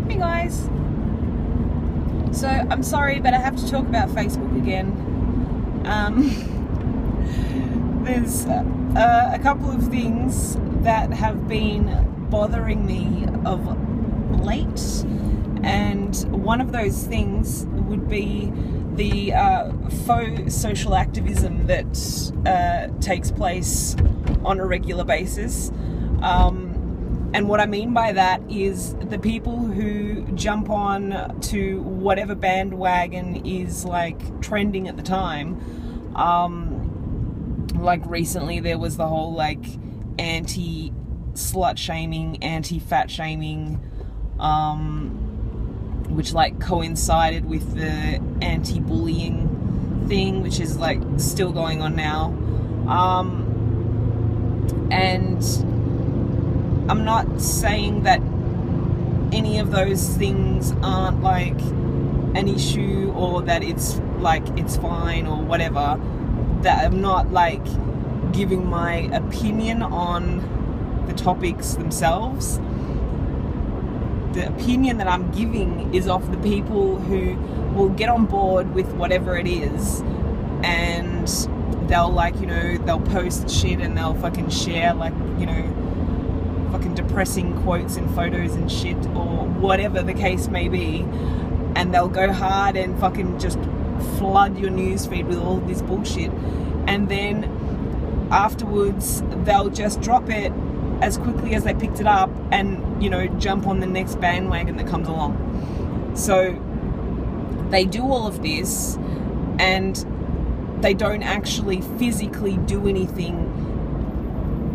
Hey guys. So I'm sorry, but I have to talk about Facebook again. There's a couple of things that have been bothering me of late, and one of those things would be the faux social activism that takes place on a regular basis. And what I mean by that is the people who jump on to whatever bandwagon is like trending at the time. Like recently there was the whole like anti-slut shaming, anti-fat shaming, which like coincided with the anti-bullying thing, which is like still going on now. And I'm not saying that any of those things aren't like an issue or that it's like it's fine or whatever. That I'm not like giving my opinion on the topics themselves. The opinion that I'm giving is of the people who will get on board with whatever it is, and they'll like, you know, they'll post shit and they'll fucking share like, you know, fucking depressing quotes and photos and shit or whatever the case may be, and they'll go hard and fucking just flood your newsfeed with all this bullshit, and then afterwards they'll just drop it as quickly as they picked it up and, you know, jump on the next bandwagon that comes along. So they do all of this and they don't actually physically do anything,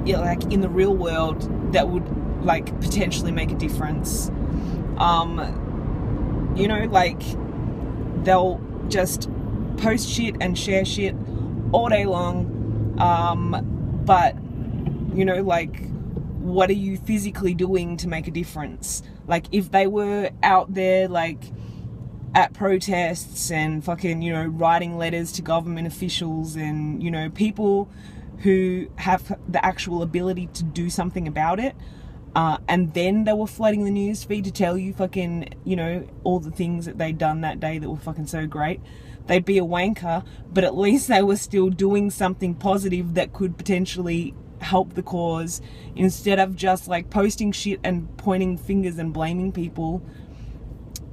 you know, like in the real world that would like potentially make a difference. You know, like they'll just post shit and share shit all day long, but you know, like what are you physically doing to make a difference? Like if they were out there like at protests and fucking, you know, writing letters to government officials and, you know, people who have the actual ability to do something about it, and then they were flooding the news feed to tell you fucking, you know, all the things that they'd done that day that were fucking so great, they'd be a wanker, but at least they were still doing something positive that could potentially help the cause, instead of just like posting shit and pointing fingers and blaming people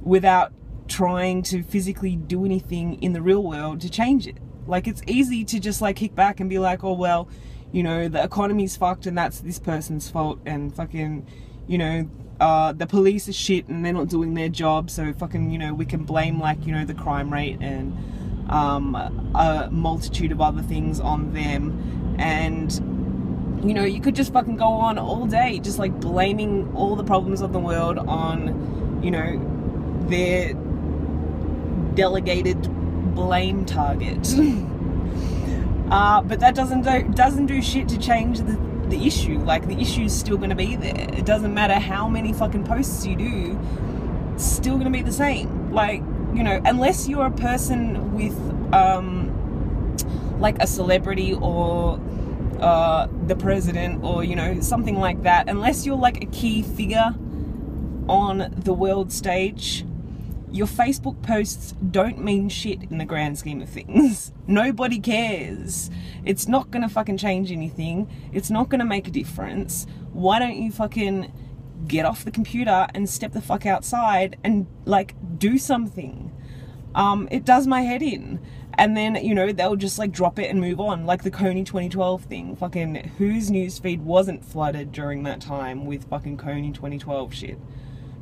without trying to physically do anything in the real world to change it. Like, it's easy to just like kick back and be like, oh well, you know, the economy's fucked and that's this person's fault, and fucking, you know, the police are shit and they're not doing their job, so fucking, you know, we can blame like, you know, the crime rate and a multitude of other things on them. And, you know, you could just fucking go on all day just like blaming all the problems of the world on, you know, their delegated blame target. But that doesn't do shit to change the issue. Like, the issue's still going to be there. It doesn't matter how many fucking posts you do, it's still going to be the same. Like, you know, unless you're a person with like a celebrity or the president or, you know, something like that, unless you're like a key figure on the world stage, your Facebook posts don't mean shit in the grand scheme of things. Nobody cares. It's not gonna fucking change anything. It's not gonna make a difference. Why don't you fucking get off the computer and step the fuck outside and like do something? It does my head in. And then, you know, they'll just like drop it and move on. Like the Coney 2012 thing. Fucking whose newsfeed wasn't flooded during that time with fucking Coney 2012 shit?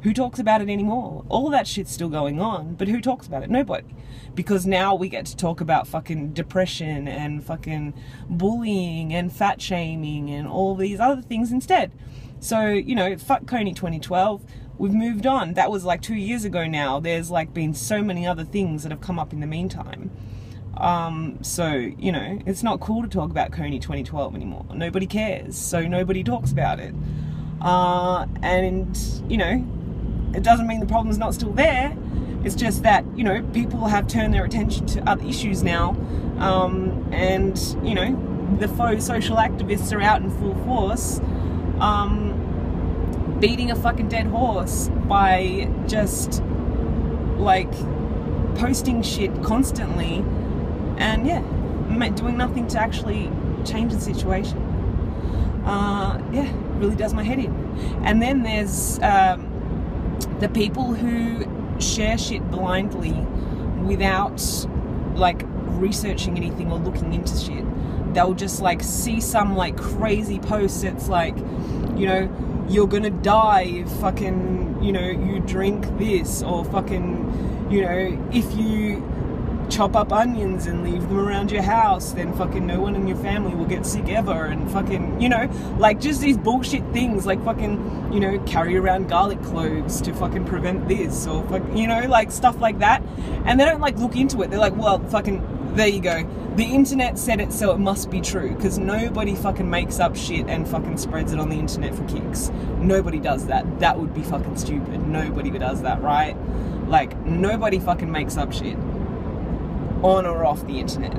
Who talks about it anymore? All of that shit's still going on, but who talks about it? Nobody. Because now we get to talk about fucking depression and fucking bullying and fat shaming and all these other things instead. So, you know, fuck Coney 2012. We've moved on. That was like 2 years ago now. There's like been so many other things that have come up in the meantime. So, you know, it's not cool to talk about Coney 2012 anymore. Nobody cares. So nobody talks about it. And, you know, it doesn't mean the problem's not still there. It's just that, you know, people have turned their attention to other issues now. And, you know, the faux social activists are out in full force. beating a fucking dead horse by just like posting shit constantly and yeah, doing nothing to actually change the situation. Yeah, really does my head in. And then there's the people who share shit blindly without like researching anything or looking into shit. They'll just like see some like crazy post that's like, you know, you're gonna die if fucking, you know, you drink this, or fucking, you know, if you chop up onions and leave them around your house, then fucking no one in your family will get sick ever, and fucking, you know, like just these bullshit things, like fucking, you know, carry around garlic cloves to fucking prevent this, or fucking, you know, like stuff like that. And they don't like look into it. They're like, well, fucking, there you go. The internet said it, so it must be true, because nobody fucking makes up shit and fucking spreads it on the internet for kicks. Nobody does that. That would be fucking stupid. Nobody does that, right? Like, nobody fucking makes up shit on or off the internet.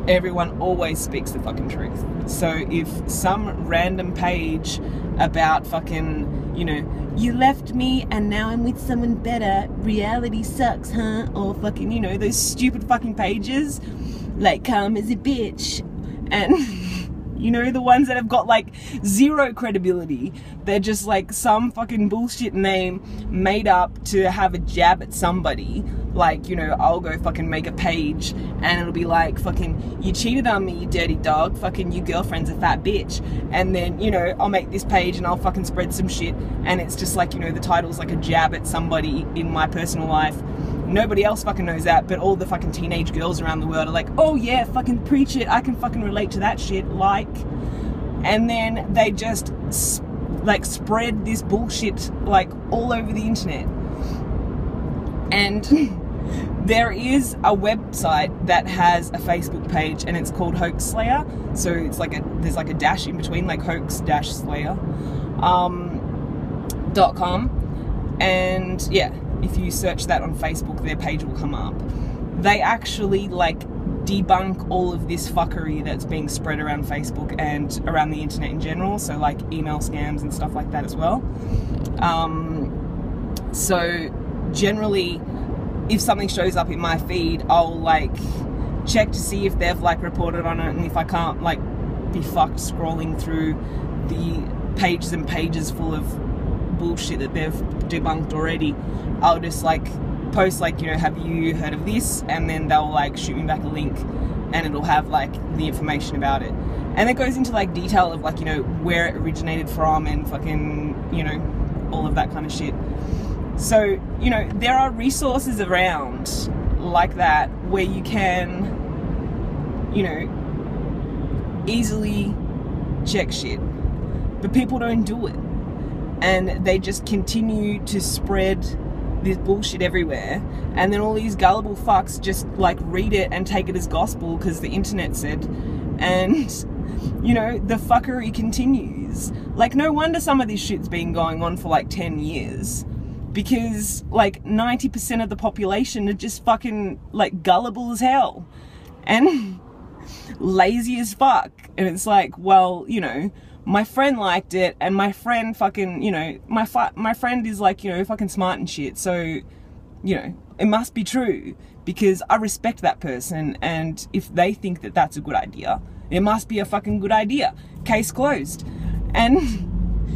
Everyone always speaks the fucking truth. So if some random page about fucking, you know, you left me and now I'm with someone better, reality sucks, huh? Or fucking, you know, those stupid fucking pages like karma's a bitch, and you know, the ones that have got like zero credibility. They're just like some fucking bullshit name made up to have a jab at somebody. Like, you know, I'll go fucking make a page and it'll be like, fucking, you cheated on me, you dirty dog, fucking your girlfriend's a fat bitch. And then, you know, I'll make this page and I'll fucking spread some shit, and it's just like, you know, the title's like a jab at somebody in my personal life. Nobody else fucking knows that, but all the fucking teenage girls around the world are like, oh yeah, fucking preach it, I can fucking relate to that shit, like. And then they just like spread this bullshit like all over the internet. And there is a website that has a Facebook page, and it's called Hoax-Slayer. So it's like there's like a dash in between, like hoax-slayer .com. And yeah, if you search that on Facebook, their page will come up. They actually like debunk all of this fuckery that's being spread around Facebook and around the internet in general. So like email scams and stuff like that as well. So generally, if something shows up in my feed, I'll like check to see if they've like reported on it, and if I can't like be fucked scrolling through the pages and pages full of bullshit that they've debunked already, I'll just like post like, you know, have you heard of this? And then they'll like shoot me back a link, and it'll have like the information about it, and it goes into like detail of like, you know, where it originated from and fucking, you know, all of that kind of shit. So, you know, there are resources around like that where you can, you know, easily check shit, but people don't do it, and they just continue to spread this bullshit everywhere, and then all these gullible fucks just like read it and take it as gospel because the internet said, and you know, the fuckery continues. Like, no wonder some of this shit's been going on for like 10 years, because like 90% of the population are just fucking like gullible as hell and lazy as fuck. And it's like, well, you know, my friend liked it, and my friend fucking, you know, my friend is like, you know, fucking smart and shit, so, you know, it must be true because I respect that person, and if they think that that's a good idea, it must be a fucking good idea. Case closed. And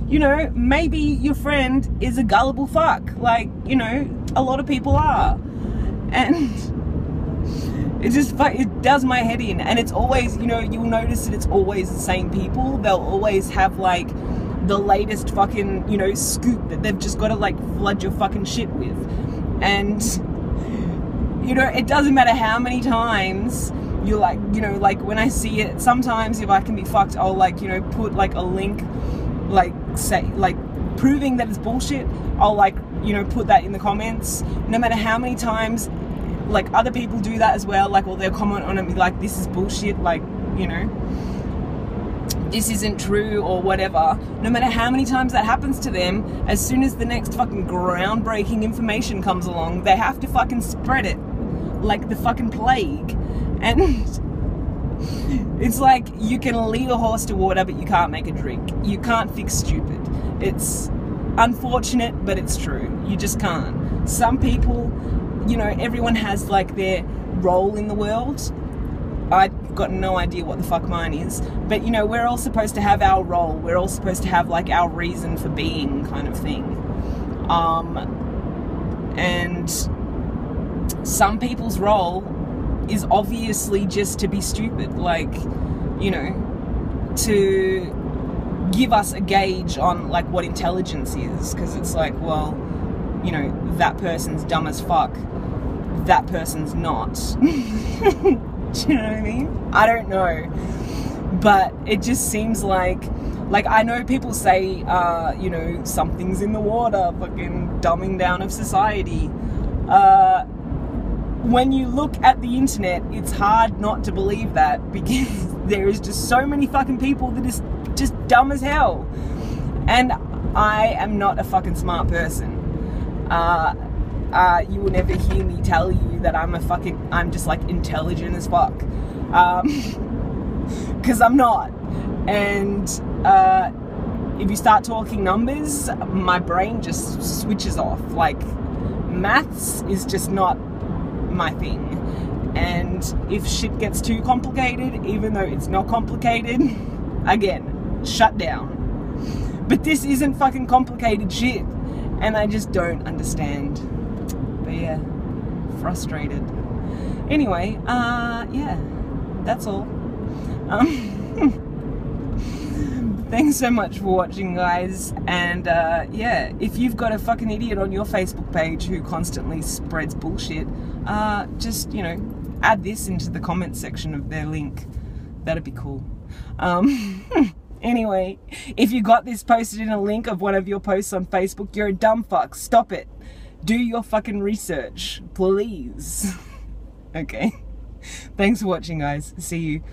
you know, maybe your friend is a gullible fuck, like, you know, a lot of people are, and it does my head in. And it's always, you know, you'll notice that it's always the same people. They'll always have like the latest fucking, you know, scoop that they've just got to like flood your fucking shit with. And you know, it doesn't matter how many times you're like, you know, like when I see it, sometimes if I can be fucked, I'll like, you know, put like a link, like say, like proving that it's bullshit. I'll like, you know, put that in the comments, no matter how many times like other people do that as well, like, or they'll comment on it and be like, this is bullshit, like, you know, this isn't true or whatever. No matter how many times that happens to them, as soon as the next fucking groundbreaking information comes along, they have to fucking spread it like the fucking plague. And it's like, you can lead a horse to water, but you can't make it drink. You can't fix stupid. It's, unfortunate, but it's true. You just can't. Some people, you know, everyone has like their role in the world. I've got no idea what the fuck mine is, but you know, we're all supposed to have our role. We're all supposed to have like our reason for being, kind of thing. And some people's role is obviously just to be stupid, like, you know, to give us a gauge on like what intelligence is, because it's like, well, you know, that person's dumb as fuck, that person's not. Do you know what I mean? I don't know, but it just seems like I know people say, you know, something's in the water, fucking dumbing down of society. When you look at the internet, it's hard not to believe that, because there is just so many fucking people that is just dumb as hell. And I am not a fucking smart person. You will never hear me tell you that I'm just like intelligent as fuck. Because I'm not. And if you start talking numbers, my brain just switches off. Like, maths is just not my thing. And if shit gets too complicated, even though it's not complicated, again, shut down. But this isn't fucking complicated shit, and I just don't understand. But yeah, frustrated. Anyway, yeah, that's all. Thanks so much for watching, guys, and yeah, if you've got a fucking idiot on your Facebook page who constantly spreads bullshit, just, you know, add this into the comments section of their link. That'd be cool. Anyway, if you got this posted in a link of one of your posts on Facebook, you're a dumb fuck. Stop it. Do your fucking research, please. Okay. Thanks for watching, guys. See you.